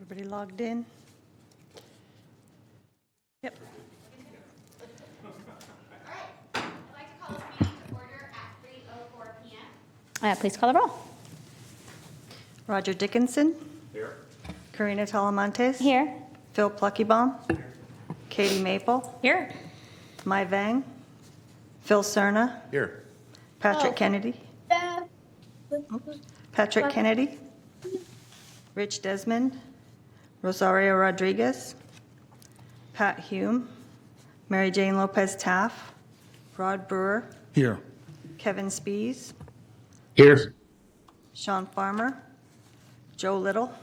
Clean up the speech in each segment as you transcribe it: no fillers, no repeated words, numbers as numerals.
Everybody logged in? Yep. All right, I'd like to call this meeting to order at 3:04 p.m. Please call the roll. Roger Dickinson? Here. Karina Talamantes? Here. Phil Pluckybaum? Katie Maple? Here. Mai Vang? Phil Cerna? Here. Patrick Kennedy? Patrick Kennedy? Rich Desmond? Rosario Rodriguez? Pat Hume? Mary Jane Lopez Taff? Rod Brewer? Here. Kevin Spees? Here. Sean Farmer? Joe Little?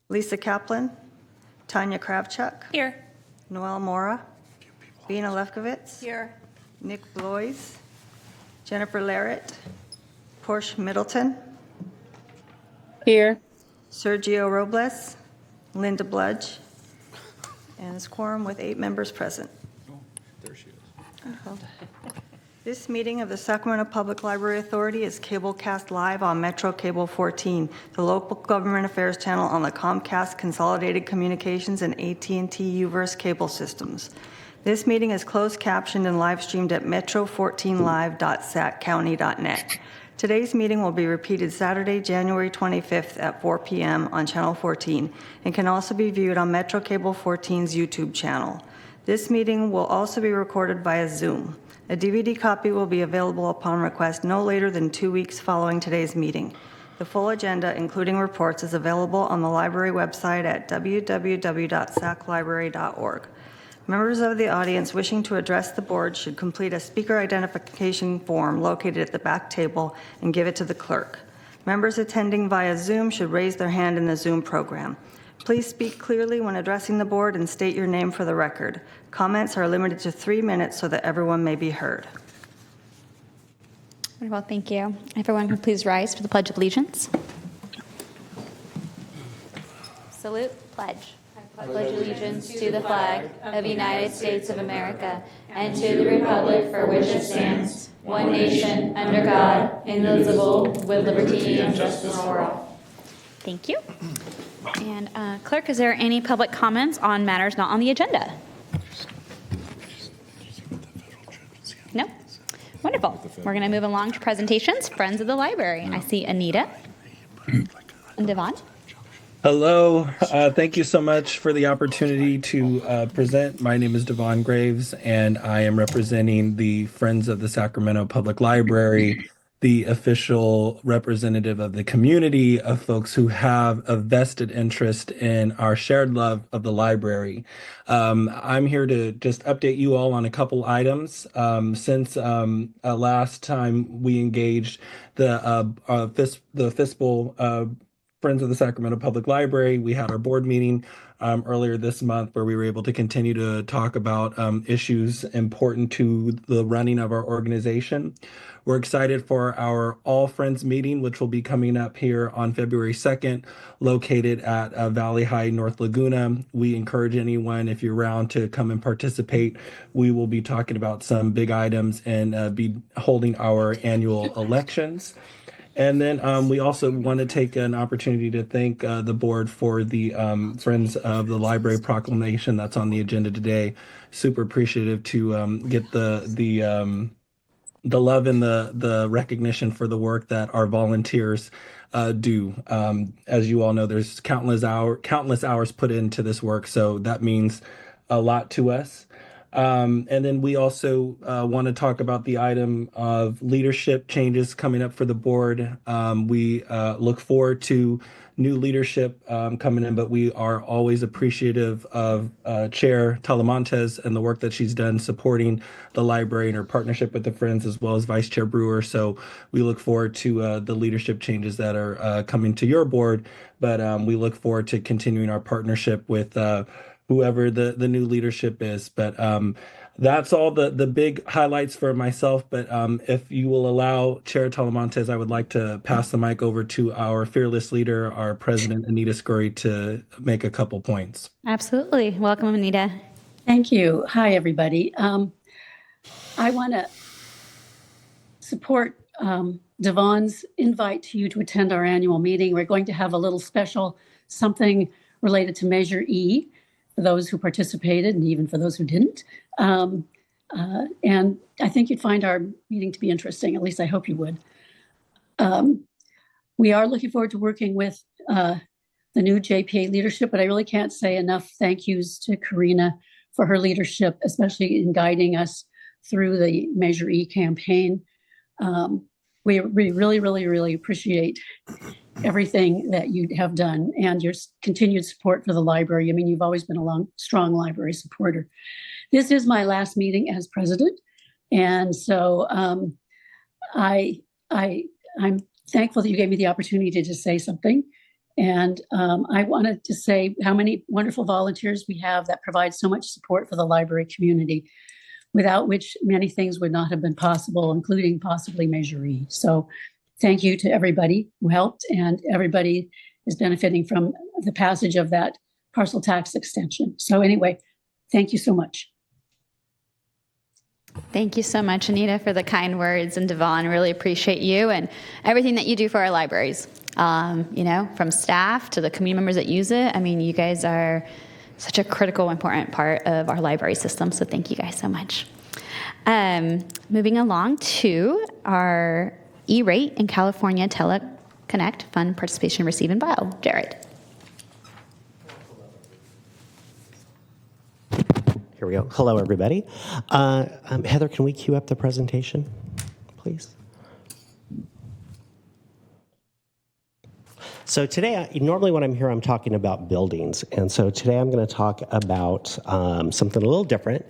Lisa Kaplan? Tanya Kravchuk? Here. Noel Mora? Bina Lefkowitz? Here. Nick Blois? Jennifer Larrett? Porsche Middleton? Here. Sergio Robles? Linda Bludge? And this quorum with 8 members present. There she is. This meeting of the Sacramento Public Library Authority is cablecast live on Metro Cable 14, the local government affairs channel on the Comcast Consolidated Communications and AT&T Uverse cable systems. This meeting is closed captioned and live streamed at metro14live.saccounty.net. Today's meeting will be repeated Saturday, January 25th at 4 p.m. on Channel 14 and can also be viewed on Metro Cable 14's YouTube channel. This meeting will also be recorded via Zoom. A DVD copy will be available upon request no later than 2 weeks following today's meeting. The full agenda, including reports, is available on the library website at www.saclibrary.org. Members of the audience wishing to address the board should complete a speaker identification form located at the back table and give it to the clerk. Members attending via Zoom should raise their hand in the Zoom program. Please speak clearly when addressing the board and state your name for the record. Comments are limited to 3 minutes so that everyone may be heard. Well, thank you. Everyone can please rise for the Pledge of Allegiance. Salute, pledge. I pledge allegiance to the flag of the United States of America and to the republic for which it stands, one nation, under God, indivisible, with liberty and justice for all. Thank you. And Clerk, is there any public comments on matters not on the agenda? No? Wonderful. We're going to move along to presentations. Friends of the Library. I see Anita and Devon. Hello. Thank you so much for the opportunity to present. My name is Devon Graves, and I am representing the Friends of the Sacramento Public Library, the official representative of the community of folks who have a vested interest in our shared love of the library. I'm here to just update you all on a couple items. Since last time we engaged the fiscal Friends of the Sacramento Public Library, we had our board meeting earlier this month where we were able to continue to talk about issues important to the running of our organization. We're excited for our All Friends meeting, which will be coming up here on February 2nd, located at Valley High, North Laguna. We encourage anyone, if you're around, to come and participate. We will be talking about some big items and be holding our annual elections. And then we also want to take an opportunity to thank the board for the Friends of the Library proclamation that's on the agenda today. Super appreciative to get the love and the recognition for the work that our volunteers do. As you all know, there's countless hours put into this work, so that means a lot to us. And then we also want to talk about the item of leadership changes coming up for the board. We look forward to new leadership coming in, but we are always appreciative of Chair Talamantes and the work that she's done supporting the library and her partnership with the Friends, as well as Vice Chair Brewer. So we look forward to the leadership changes that are coming to your board, but we look forward to continuing our partnership with whoever the new leadership is. But that's all the big highlights for myself. But if you will allow, Chair Talamantes, I would like to pass the mic over to our fearless leader, our President, Anita Scurry, to make a couple points. Absolutely. Welcome, Anita. Thank you. Hi, everybody. I want to support Devon's invite to you to attend our annual meeting. We're going to have a little special something related to Measure E for those who participated and even for those who didn't. And I think you'd find our meeting to be interesting. At least I hope you would. We are looking forward to working with the new JPA leadership, but I really can't say enough thank yous to Karina for her leadership, especially in guiding us through the Measure E campaign. We really, really, really appreciate everything that you have done and your continued support for the library. I mean, you've always been a strong library supporter. This is my last meeting as president, and so I'm thankful that you gave me the opportunity to say something. And I wanted to say how many wonderful volunteers we have that provide so much support for the library community, without which many things would not have been possible, including possibly Measure E. So thank you to everybody who helped, and everybody is benefiting from the passage of that parcel tax extension. So anyway, thank you so much. Thank you so much, Anita, for the kind words, and Devon, really appreciate you and everything that you do for our libraries. From staff to the community members that use it. I mean, you guys are such a critical, important part of our library system, so thank you guys so much. Moving along to our E-rate and California Teleconnect Fund Participation Receive and File. Jared. Here we go. Hello, everybody. Heather, can we cue up the presentation, please? So today, normally when I'm here, I'm talking about buildings. And so today I'm going to talk about something a little different.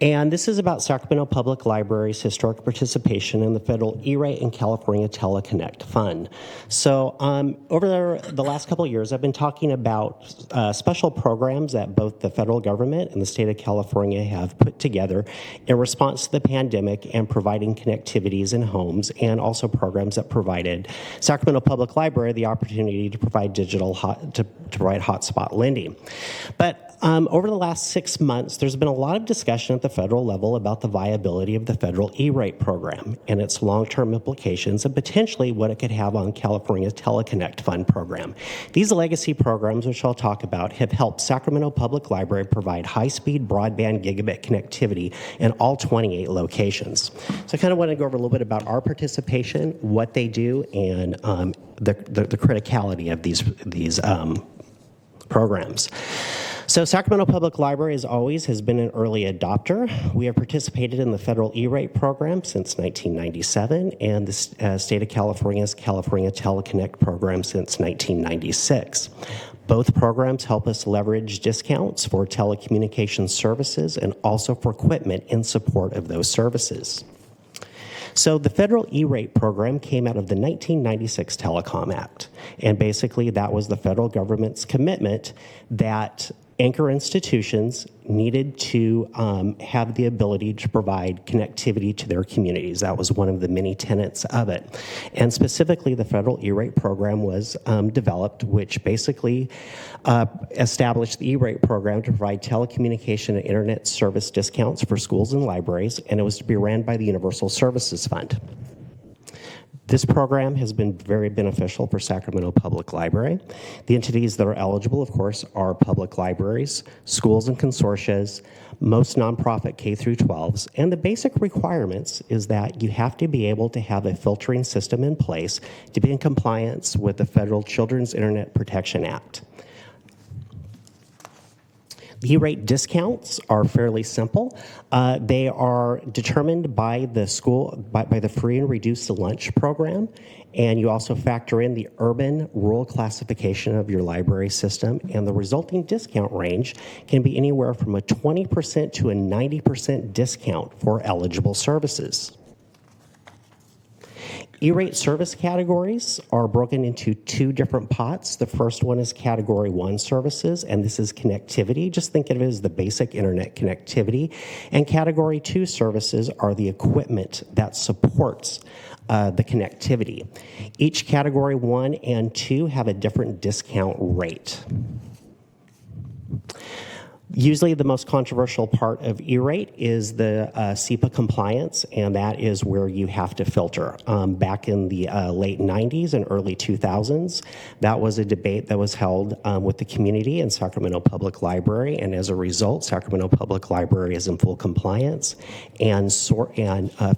And this is about Sacramento Public Library's historic participation in the federal E-rate and California Teleconnect Fund. So over the last couple of years, I've been talking about special programs that both the federal government and the state of California have put together in response to the pandemic and providing connectivities in homes, and also programs that provided Sacramento Public Library the opportunity to provide to provide hotspot lending. But over the last 6 months, there's been a lot of discussion at the federal level about the viability of the federal E-rate program and its long-term implications, and potentially what it could have on California's Teleconnect Fund program. These legacy programs, which I'll talk about, have helped Sacramento Public Library provide high-speed broadband gigabit connectivity in all 28 locations. So I kind of want to go over a little bit about our participation, what they do, and the criticality of these programs. So Sacramento Public Library, as always, has been an early adopter. We have participated in the federal E-rate program since 1997, and the state of California's California Teleconnect program since 1996. Both programs help us leverage discounts for telecommunications services and also for equipment in support of those services. So the federal E-rate program came out of the 1996 Telecom Act, and basically that was the federal government's commitment that anchor institutions needed to have the ability to provide connectivity to their communities. That was one of the many tenets of it. And specifically, the federal E-rate program was developed, which basically established the E-rate program to provide telecommunication and internet service discounts for schools and libraries, and it was to be ran by the Universal Services Fund. This program has been very beneficial for Sacramento Public Library. The entities that are eligible, of course, are public libraries, schools and consortia, most nonprofit K through 12s, and the basic requirements is that you have to be able to have a filtering system in place to be in compliance with the Federal Children's Internet Protection Act. The E-rate discounts are fairly simple. They are determined by the school, by the free and reduced lunch program, and you also factor in the urban-rural classification of your library system, and the resulting discount range can be anywhere from a 20% to a 90% discount for eligible services. E-rate service categories are broken into two different pots. The first one is Category 1 services, and this is connectivity. Just think of it as the basic internet connectivity. And Category 2 services are the equipment that supports the connectivity. Each Category 1 and 2 have a different discount rate. Usually the most controversial part of E-rate is the SEPA compliance, and that is where you have to filter. Back in the late 90s and early 2000s, that was a debate that was held with the community in Sacramento Public Library, and as a result, Sacramento Public Library is in full compliance and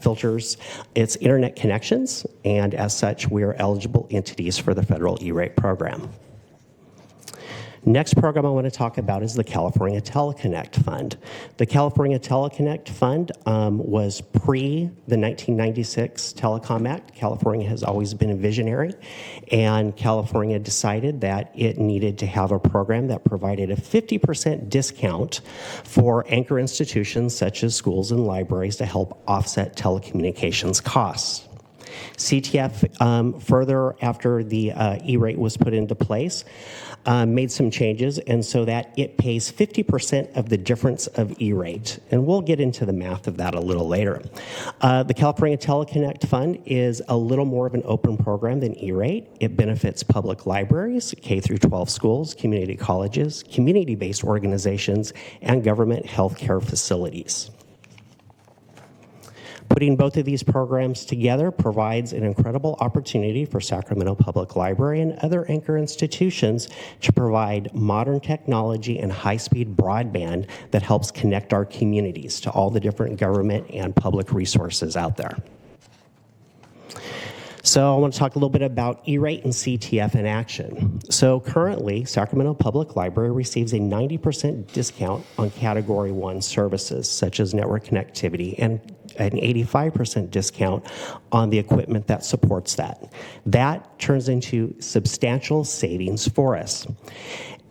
filters its internet connections, and as such, we are eligible entities for the federal E-rate program. Next program I want to talk about is the California Teleconnect Fund. The California Teleconnect Fund was pre the 1996 Telecom Act. California has always been a visionary, and California decided that it needed to have a program that provided a 50% discount for anchor institutions such as schools and libraries to help offset telecommunications costs. CTF, further after the E-rate was put into place, made some changes, and so that it pays 50% of the difference of E-rate. And we'll get into the math of that a little later. The California Teleconnect Fund is a little more of an open program than E-rate. It benefits public libraries, K through 12 schools, community colleges, community-based organizations, and government healthcare facilities. Putting both of these programs together provides an incredible opportunity for Sacramento Public Library and other anchor institutions to provide modern technology and high-speed broadband that helps connect our communities to all the different government and public resources out there. So I want to talk a little bit about E-rate and CTF in action. So currently, Sacramento Public Library receives a 90% discount on Category 1 services, such as network connectivity, and an 85% discount on the equipment that supports that. That turns into substantial savings for us.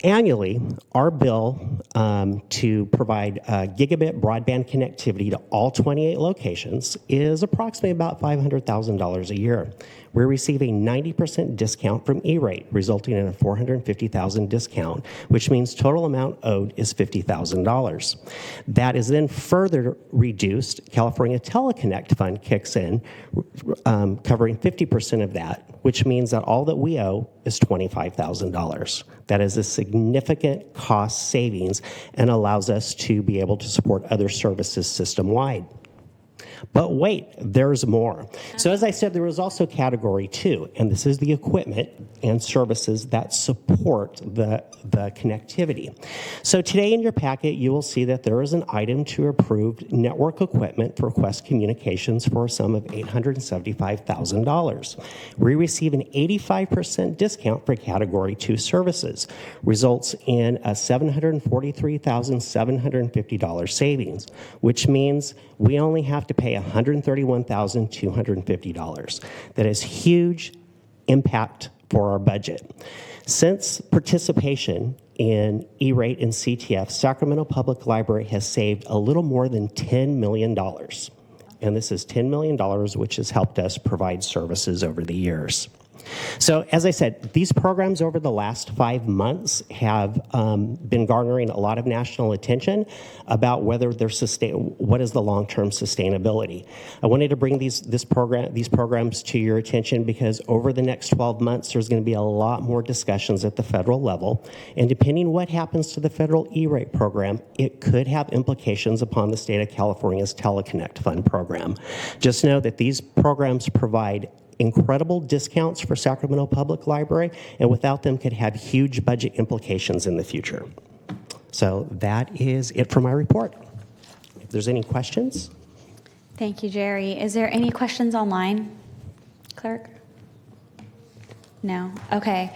Annually, our bill to provide gigabit broadband connectivity to all 28 locations is approximately about $500,000 a year. We receive a 90% discount from E-rate, resulting in a $450,000 discount, which means total amount owed is $50,000. That is then further reduced. California Teleconnect Fund kicks in, covering 50% of that, which means that all that we owe is $25,000. That is a significant cost savings and allows us to be able to support other services system-wide. But wait, there's more. So as I said, there was also Category 2, and this is the equipment and services that support the connectivity. So today in your packet, you will see that there is an item to approve network equipment for Quest Communications for a sum of $875,000. We receive an 85% discount for Category 2 services, results in a $743,750 savings, which means we only have to pay $131,250. That is huge impact for our budget. Since participation in E-rate and CTF, Sacramento Public Library has saved a little more than $10 million. And this is $10 million, which has helped us provide services over the years. So as I said, these programs over the last 5 months have been garnering a lot of national attention about whether they're what is the long-term sustainability. I wanted to bring these programs to your attention because over the next 12 months, there's going to be a lot more discussions at the federal level. And depending what happens to the federal E-rate program, it could have implications upon the state of California's Teleconnect Fund program. Just know that these programs provide incredible discounts for Sacramento Public Library, and without them could have huge budget implications in the future. So that is it for my report. If there's any questions? Thank you, Jerry. Is there any questions online, clerk? No? Okay.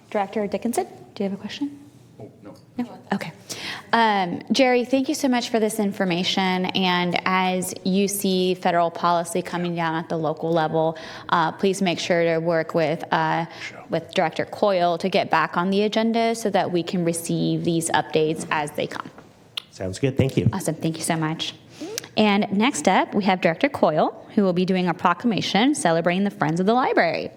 Director Dickinson, do you have a question? Oh, no. No? Okay. Jerry, thank you so much for this information. And as you see federal policy coming down at the local level, please make sure to work with Director Coyle to get back on the agenda so that we can receive these updates as they come. Sounds good. Thank you. Awesome. Thank you so much. And next up, we have Director Coyle, who will be doing a proclamation celebrating the Friends of the Library.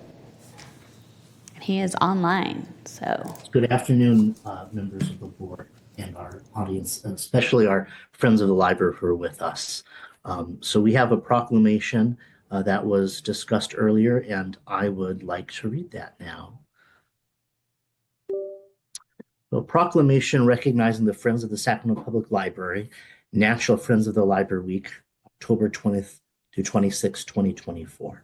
And he is online, so. Good afternoon, members of the board and our audience, and especially our friends of the library who are with us. So we have a proclamation that was discussed earlier, and I would like to read that now. A proclamation recognizing the Friends of the Sacramento Public Library, National Friends of the Library Week, October 20th to 26th, 2024.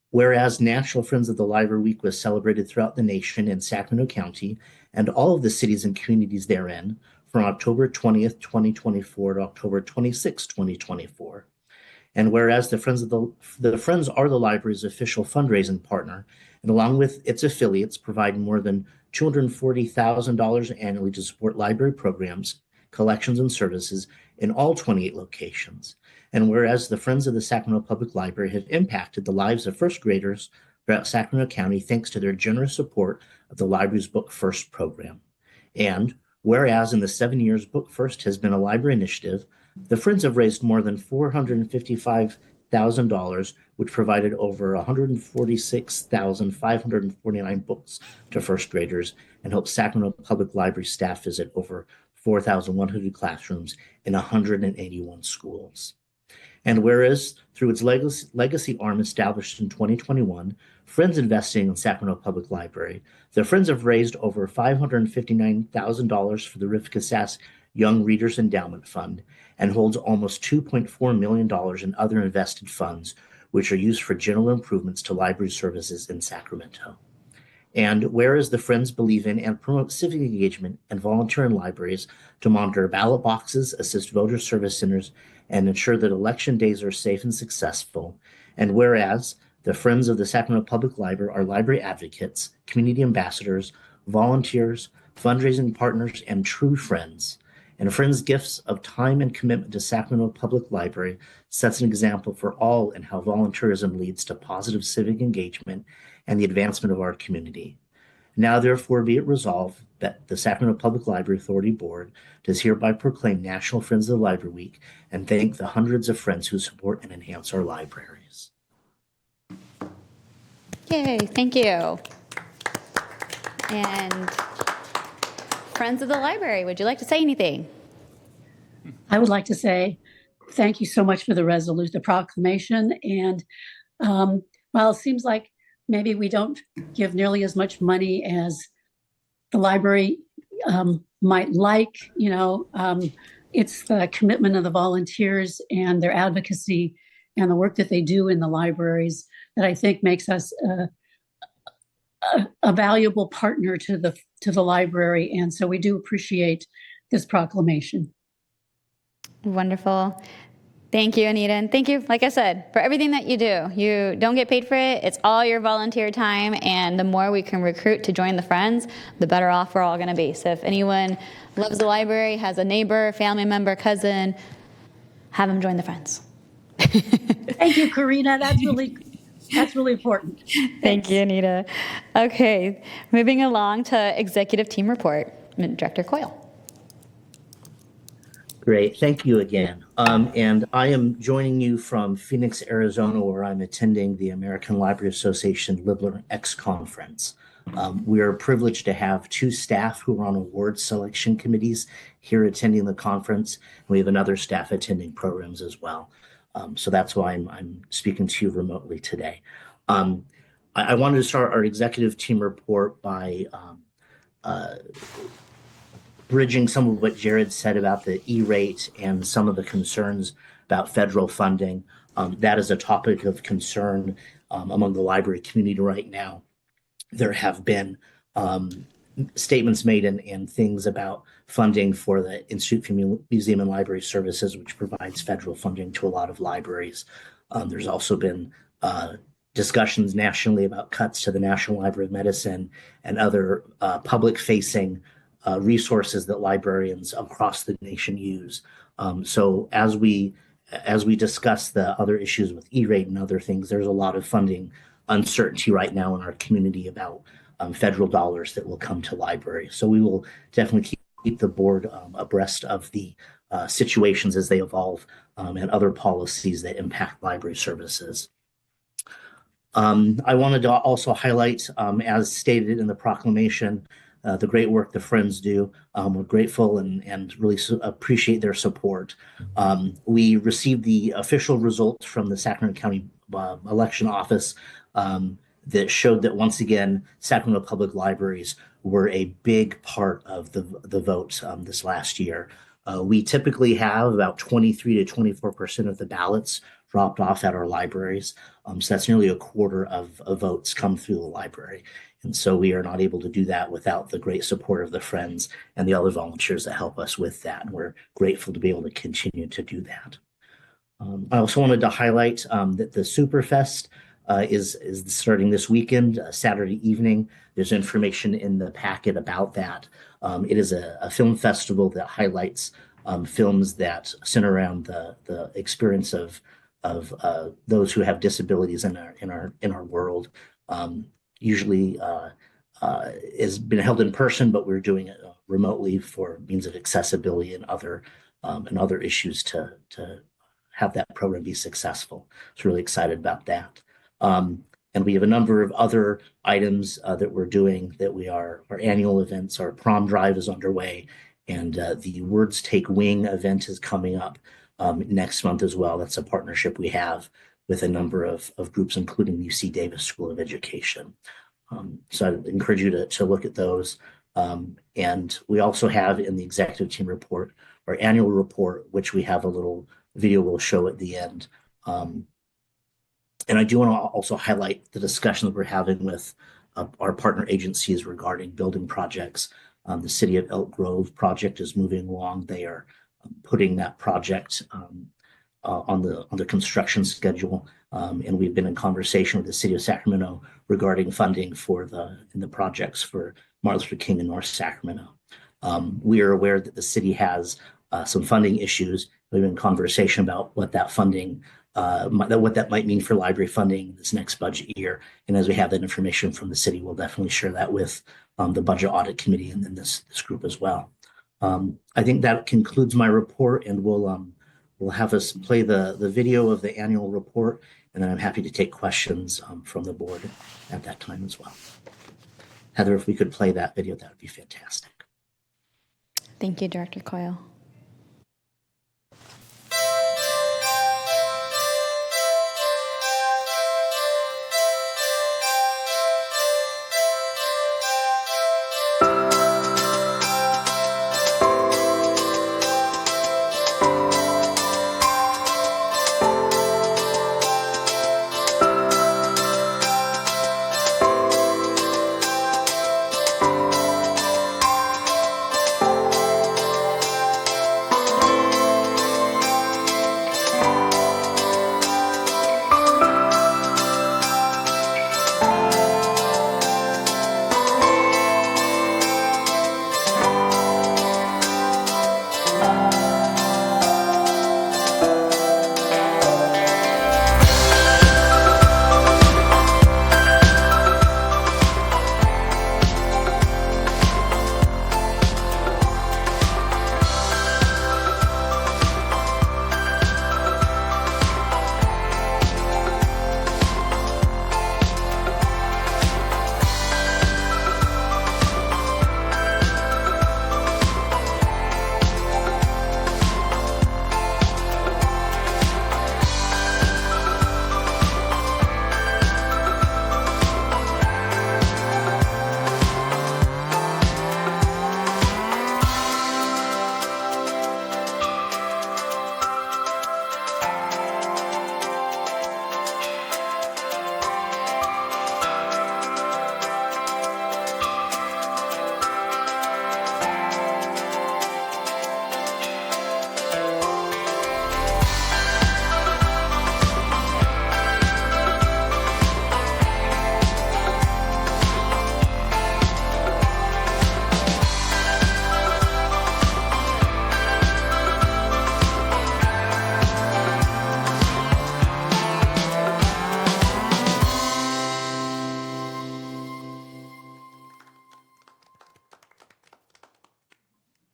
Whereas National Friends of the Library Week was celebrated throughout the nation in Sacramento County and all of the cities and communities therein from October 20th, 2024 to October 26th, 2024. And whereas the Friends are the library's official fundraising partner, and along with its affiliates provide more than $240,000 annually to support library programs, collections, and services in all 28 locations. And whereas the Friends of the Sacramento Public Library have impacted the lives of first graders throughout Sacramento County thanks to their generous support of the library's Book First program. And whereas in the 7 years Book First has been a library initiative, the Friends have raised more than $455,000, which provided over 146,549 books to first graders and helped Sacramento Public Library staff visit over 4,100 classrooms in 181 schools. And whereas through its legacy arm established in 2021, Friends investing in Sacramento Public Library, the Friends have raised over $559,000 for the Rivka Sass Young Readers Endowment Fund and holds almost $2.4 million in other invested funds, which are used for general improvements to library services in Sacramento. And whereas the Friends believe in and promote civic engagement and volunteer in libraries to monitor ballot boxes, assist voter service centers, and ensure that election days are safe and successful. And whereas the Friends of the Sacramento Public Library are library advocates, community ambassadors, volunteers, fundraising partners, and true friends. And Friends' gifts of time and commitment to Sacramento Public Library sets an example for all in how volunteerism leads to positive civic engagement and the advancement of our community. Now, therefore, be it resolved that the Sacramento Public Library Authority Board does hereby proclaim National Friends of the Library Week and thank the hundreds of friends who support and enhance our libraries. Yay, thank you. And Friends of the Library, would you like to say anything? I would like to say thank you so much for the proclamation. And while it seems like maybe we don't give nearly as much money as the library might like, it's the commitment of the volunteers and their advocacy and the work that they do in the libraries that I think makes us a valuable partner to the library. And so we do appreciate this proclamation. Wonderful. Thank you, Anita. And thank you, like I said, for everything that you do. You don't get paid for it. It's all your volunteer time. And the more we can recruit to join the Friends, the better off we're all going to be. So if anyone loves the library, has a neighbor, family member, cousin, have them join the Friends. Thank you, Karina. That's really important. Thank you, Anita. Okay, moving along to executive team report. Director Coyle. Great. Thank you again. And I am joining you from Phoenix, Arizona, where I'm attending the American Library Association Libler X Conference. We are privileged to have two staff who are on award selection committees here attending the conference. We have another staff attending programs as well. So that's why I'm speaking to you remotely today. I wanted to start our executive team report by bridging some of what Jared said about the E-rate and some of the concerns about federal funding. That is a topic of concern among the library community right now. There have been statements made and things about funding for the Institute for Museum and Library Services, which provides federal funding to a lot of libraries. There's also been discussions nationally about cuts to the National Library of Medicine and other public-facing resources that librarians across the nation use. So as we discuss the other issues with E-rate and other things, there's a lot of funding uncertainty right now in our community about federal dollars that will come to libraries. So we will definitely keep the board abreast of the situations as they evolve and other policies that impact library services. I wanted to also highlight, as stated in the proclamation, the great work the Friends do. We're grateful and really appreciate their support. We received the official results from the Sacramento County election office that showed that once again, Sacramento Public Libraries were a big part of the vote this last year. We typically have about 23 to 24% of the ballots dropped off at our libraries. So that's nearly a quarter of votes come through the library. And so we are not able to do that without the great support of the Friends and the other volunteers that help us with that. And we're grateful to be able to continue to do that. I also wanted to highlight that the Superfest is starting this weekend, Saturday evening. There's information in the packet about that. It is a film festival that highlights films that center around the experience of those who have disabilities in our world. Usually has been held in person, but we're doing it remotely for means of accessibility and other issues to have that program be successful. So really excited about that. And we have a number of other items that we're doing that our annual events. Our prom drive is underway, and the Words Take Wing event is coming up next month as well. That's a partnership we have with a number of groups, including the UC Davis School of Education. So I encourage you to look at those. And we also have in the executive team report, our annual report, which we have a little video we'll show at the end. And I do want to also highlight the discussion that we're having with our partner agencies regarding building projects. The City of Elk Grove project is moving along. They are putting that project on the construction schedule. And we've been in conversation with the City of Sacramento regarding funding for the projects for Martin Luther King in North Sacramento. We are aware that the city has some funding issues. We've been in conversation about what that funding, what that might mean for library funding this next budget year. And as we have that information from the city, we'll definitely share that with the Budget Audit Committee and then this group as well. I think that concludes my report, and we'll have us play the video of the annual report, and then I'm happy to take questions from the board at that time as well. Heather, if we could play that video, that would be fantastic. Thank you, Director Coyle.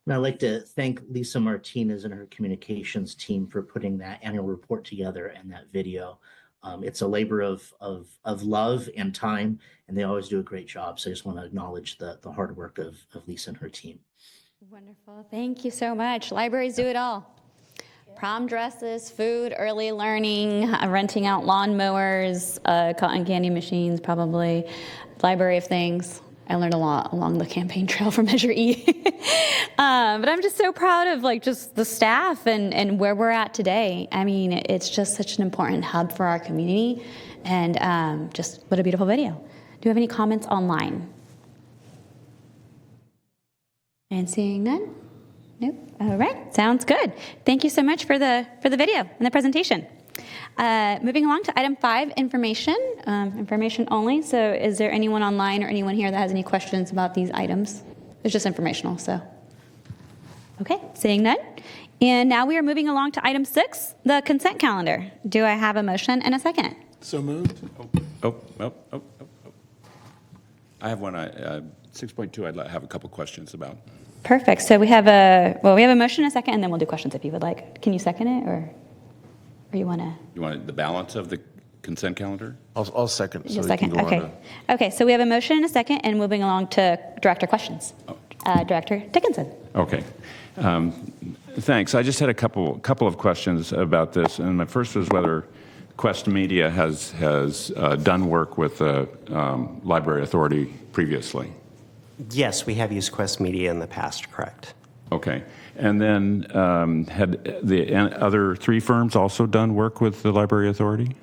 And I'd like to thank Lisa Martinez and her communications team for putting that annual report together and that video. It's a labor of love and time, and they always do a great job. So I just want to acknowledge the hard work of Lisa and her team. Wonderful. Thank you so much. Libraries do it all. prom dresses, food, early learning, renting out lawnmowers, cotton candy machines, probably, library of things. I learned a lot along the campaign trail for Measure E. But I'm just so proud of like just the staff and where we're at today. I mean, it's just such an important hub for our community. And just what a beautiful video. Do you have any comments online? And seeing none? Nope. All right. Sounds good. Thank you so much for the video and the presentation. Moving along to item 5, information. Information only. So is there anyone online or anyone here that has any questions about these items? It's just informational, so. Okay, seeing none. And now we are moving along to item 6, the consent calendar. Do I have a motion and a second? So moved. I have one. 6.2. I'd have a couple questions about. Perfect. So we have a motion and a second, and then we'll do questions if you would like. Can you second it, or you want to? You want the balance of the consent calendar? I'll second. Just a second. Okay. Okay. So we have a motion and a second, and moving along to director questions. Director Dickinson. Okay. Thanks. I just had a couple of questions about this, and my first was whether Quest Media has done work with the Library Authority previously. Yes, we have used Quest Media in the past, correct. Okay. And then had the other 3 firms also done work with the Library Authority?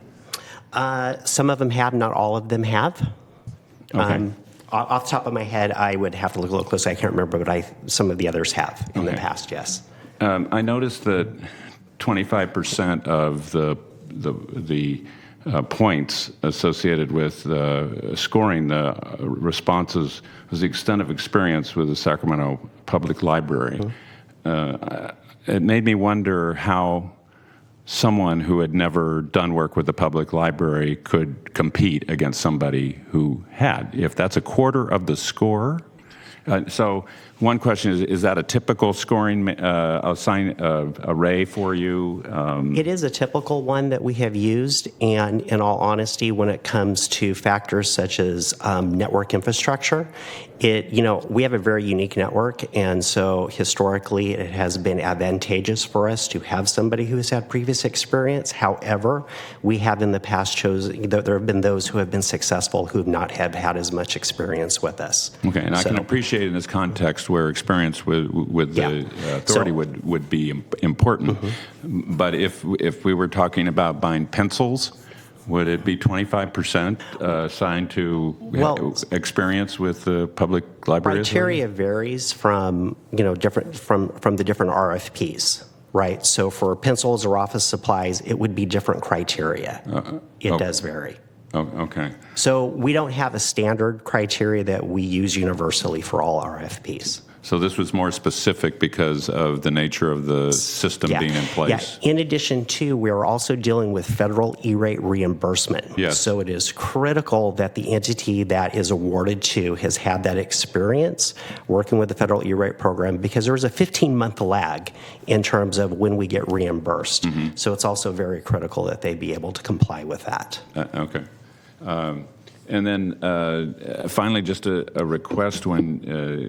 Some of them have, not all of them have. Okay. Off the top of my head, I would have to look a little closer. I can't remember, but some of the others have in the Okay. past, yes. I noticed that 25% of the points associated with scoring the responses was the extent of experience with the Sacramento Public Library. It made me wonder how someone who had never done work with the public library could compete against somebody who had. If that's a quarter of the score. So one question is that a typical scoring array for you? It is a typical one that we have used, and in all honesty, when it comes to factors such as network infrastructure, we have a very unique network, and so historically it has been advantageous for us to have somebody who has had previous experience. However, we have in the past chosen, there have been those who have been successful who have not had as much experience with us. Okay, and I can appreciate in this context where experience with the authority would be important. But if we were talking about buying pencils, would it be 25% assigned to experience with the public library? Criteria varies from different from the different RFPs, right? So for pencils or office supplies, it would be different criteria. It does vary. Oh, okay. So we don't have a standard criteria that we use universally for all RFPs. So this was more specific because of the nature of the system being in place? Yeah. In addition to, we're also dealing with federal E-rate reimbursement. Yes. So it is critical that the entity that is awarded to has had that experience working with the federal E-rate program, because there is a 15-month lag in terms of when we get reimbursed. So it's also very critical that they be able to comply with that. Okay. And then finally, just a request when,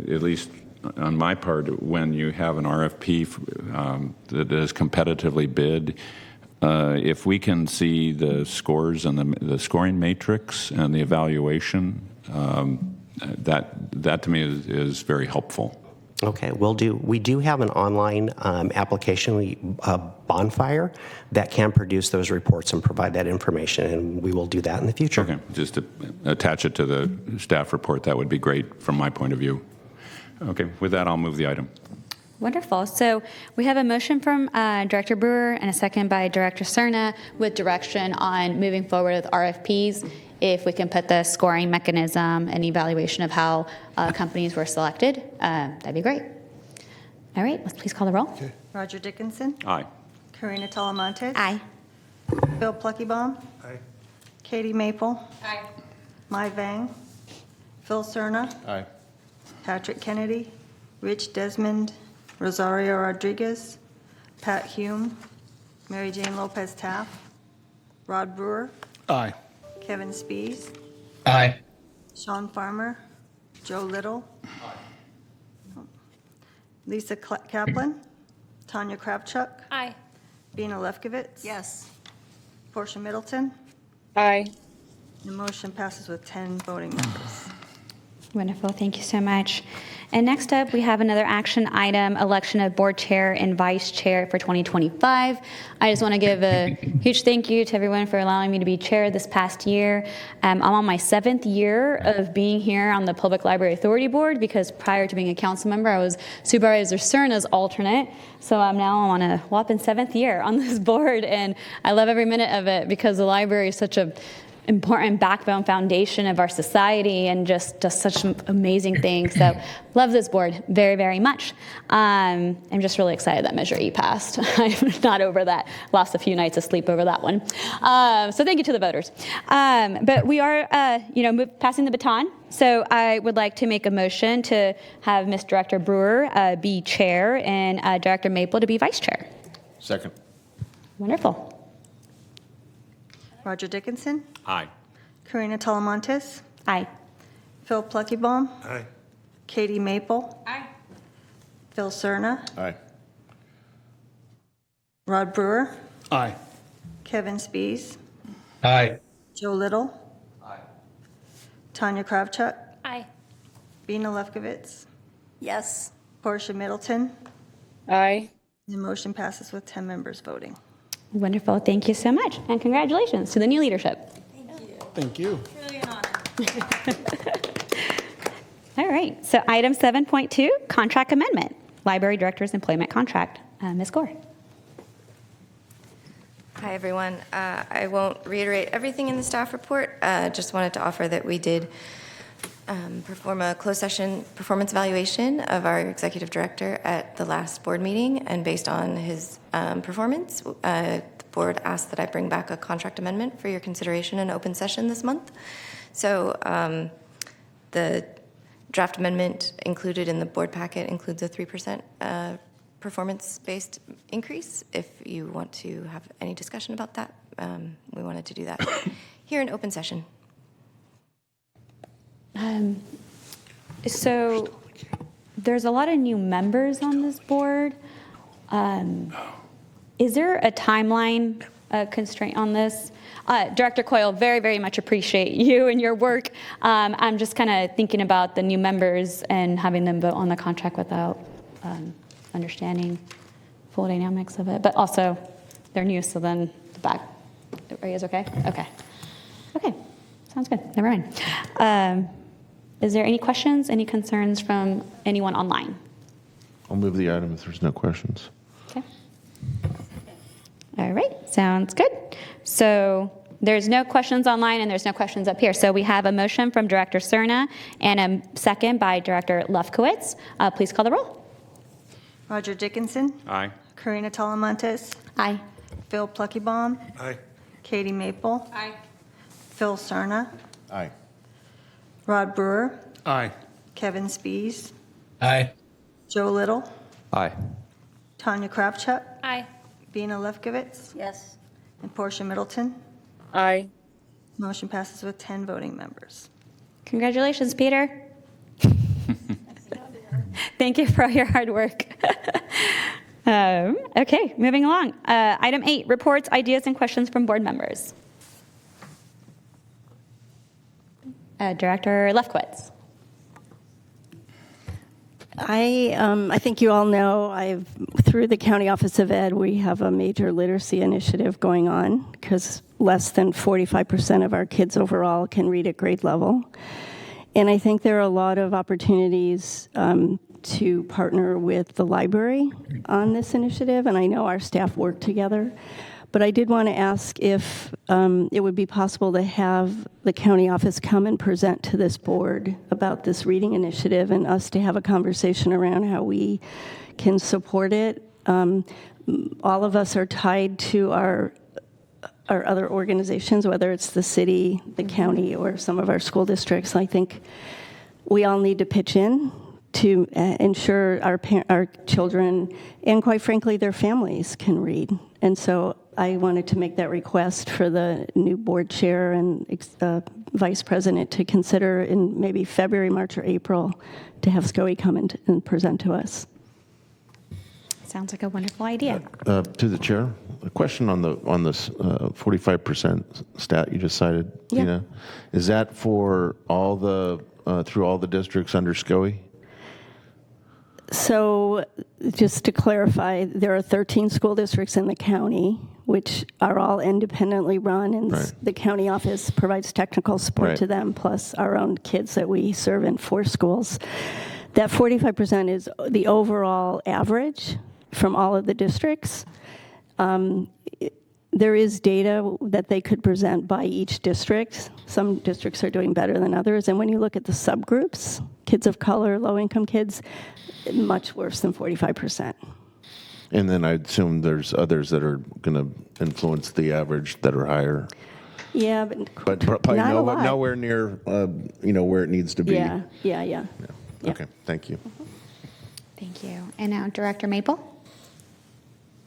at least on my part, when you have an RFP that is competitively bid, if we can see the scores and the scoring matrix and the evaluation, that to me is very helpful. Okay, we do have an online application, Bonfire, that can produce those reports and provide that information, and we will do that in the future. Okay, just to attach it to the staff report, that would be great from my point of view. Okay, with that, I'll move the item. Wonderful. So we have a motion from Director Brewer and a second by Director Cerna with direction on moving forward with RFPs. If we can put the scoring mechanism and evaluation of how companies were selected, that'd be great. All right, let's please call the roll. Okay. Roger Dickinson. Aye. Karina Talamontes. Aye. Bill Pluckybaum. Aye. Katie Maple. Aye. Mai Vang. Phil Cerna. Aye. Patrick Kennedy. Rich Desmond. Rosario Rodriguez. Pat Hume. Mary Jane Lopez Taft. Rod Brewer. Aye. Kevin Spees. Aye. Sean Farmer. Joe Little. Lisa Kaplan. Tanya Kravchuk. Aye. Bina Lefkowitz. Yes. Portia Middleton. Aye. The motion passes with 10 voting members. Wonderful, thank you so much. And next up, we have another action item, election of board chair and vice chair for 2025. I just want to give a huge thank you to everyone for allowing me to be chair this past year. I'm on my 7th year of being here on the Public Library Authority Board, because prior to being a council member, I was Supervisor Cerna's alternate. So I'm now on a whopping 7th year on this board, and I love every minute of it because the library is such a important backbone foundation of our society and just does such amazing things. So love this board very, very much. I'm just really excited that Measure E passed. I'm not over that. Lost a few nights of sleep over that one. So thank you to the voters. But we are, passing the baton. So I would like to make a motion to have Ms. Director Brewer be chair and Director Maple to be vice chair. Second. Wonderful. Roger Dickinson. Aye. Karina Talamontes. Aye. Phil Pluckybaum. Aye. Katie Maple. Aye. Phil Cerna. Aye. Rod Brewer. Aye. Kevin Spees. Aye. Joe Little. Aye. Tanya Kravchuk. Aye. Bina Lefkowitz. Yes. Portia Middleton. Aye. The motion passes with 10 members voting. Wonderful. Thank you so much. And congratulations to the new leadership. Thank you. All right. So item 7.2, contract amendment, library director's employment contract. Ms. Gore. Hi, everyone. I won't reiterate everything in the staff report. Just wanted to offer that we did perform a closed session performance evaluation of our executive director at the last board meeting, and based on his performance, the board asked that I bring back a contract amendment for your consideration in open session this month. So the draft amendment included in the board packet includes a 3% performance-based increase. If you want to have any discussion about that, we wanted to do that here in open session. So there's a lot of new members on this board. Is there a timeline constraint on this? Director Coyle, very, very much appreciate you and your work. I'm just kind of thinking about the new members and having them vote on the contract without understanding full dynamics of it. But also, they're new, so then the back. Are you guys okay? Okay. Okay. Sounds good. Never mind. Is there any questions, any concerns from anyone online? I'll move the item if there's no questions. Okay. All right, sounds good. So there's no questions online and there's no questions up here. So we have a motion from Director Cerna and a second by Director Lefkowitz. Please call the roll. Roger Dickinson. Aye. Karina Talamontes. Aye. Phil Pluckybaum. Aye. Katie Maple. Aye. Phil Cerna. Aye. Rod Brewer. Aye. Kevin Spees. Aye. Joe Little. Aye. Tanya Kravchuk. Aye. Bina Lefkowitz. Yes. And Portia Middleton. Aye. Motion passes with 10 voting members. Congratulations, Peter. Thank you for all your hard work. Okay, moving along. Item 8, reports, ideas, and questions from board members. Director Lefkowitz. I think you all know through the County Office of Ed, we have a major literacy initiative going on because less than 45% of our kids overall can read at grade level. And I think there are a lot of opportunities to partner with the library on this initiative, and I know our staff work together. But I did want to ask if it would be possible to have the county office come and present to this board about this reading initiative and us to have a conversation around how we can support it. All of us are tied to our other organizations, whether it's the city, the county, or some of our school districts. I think we all need to pitch in to ensure our children and, quite frankly, their families can read. And so I wanted to make that request for the new board chair and vice president to consider in maybe February, March, or April to have SCOE come and present to us. Sounds like a wonderful idea. To the chair, a question on this 45% stat you just cited, Yeah. Tina. Is that for all the through all the districts under SCOE? So just to clarify, there are 13 school districts in the county, which are all independently run, and Right. the county office provides technical support Right. to them, plus our own kids that we serve in 4 schools. That 45% is the overall average from all of the districts. There is data that they could present by each district. Some districts are doing better than others. And when you look at the subgroups, kids of color, low-income kids, much worse than 45%. And then I assume there's others that are going to influence the average that are higher. Yeah, But probably not a lot. nowhere near where it needs to be. Yeah. Yeah. Okay, thank you. Thank you. And now Director Maple.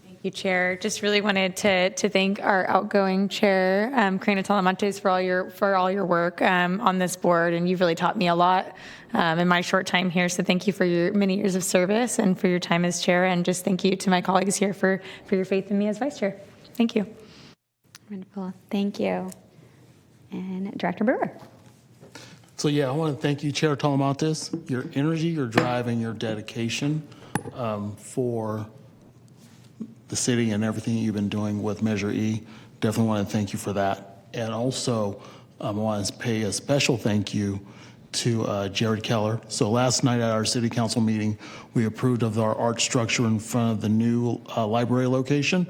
Thank you, Chair. Just really wanted to thank our outgoing Chair, Karina Talamantes, for all your work on this board, and you've really taught me a lot in my short time here. So thank you for your many years of service and for your time as Chair, and just thank you to my colleagues here for your faith in me as Vice Chair. Thank you. Wonderful. Thank you. And Director Brewer. So yeah, I want to thank you, Chair Talamantes, your energy, your drive, and your dedication for the city and everything you've been doing with Measure E. Definitely want to thank you for that. And also, I want to pay a special thank you to Jared Keller. So last night at our city council meeting, we approved of our art structure in front of the new library location.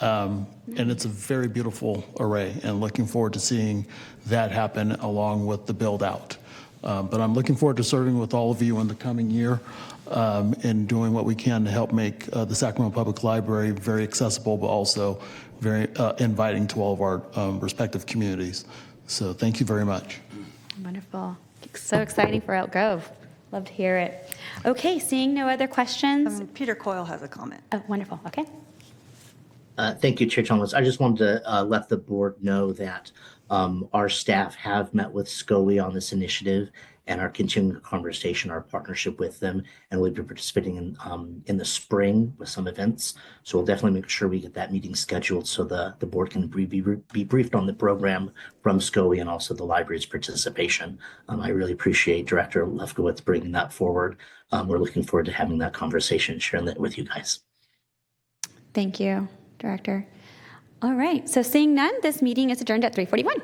And it's a very beautiful array, and looking forward to seeing that happen along with the build out. But I'm looking forward to serving with all of you in the coming year and doing what we can to help make the Sacramento Public Library very accessible, but also very inviting to all of our respective communities. So thank you very much. Wonderful. So exciting for Elk Grove. Love to hear it. Okay, seeing no other questions. Peter Coyle has a comment. Oh, wonderful. Okay. Thank you, Chair Thomas. I just wanted to let the board know that our staff have met with SCOE on this initiative and are continuing a conversation, our partnership with them, and we'll be participating in the spring with some events. So we'll definitely make sure we get that meeting scheduled so the board can be briefed on the program from SCOE and also the library's participation. I really appreciate Director Lefkowitz bringing that forward. We're looking forward to having that conversation and sharing that with you guys. Thank you, Director. All right. So seeing none, this meeting is adjourned at 3:41.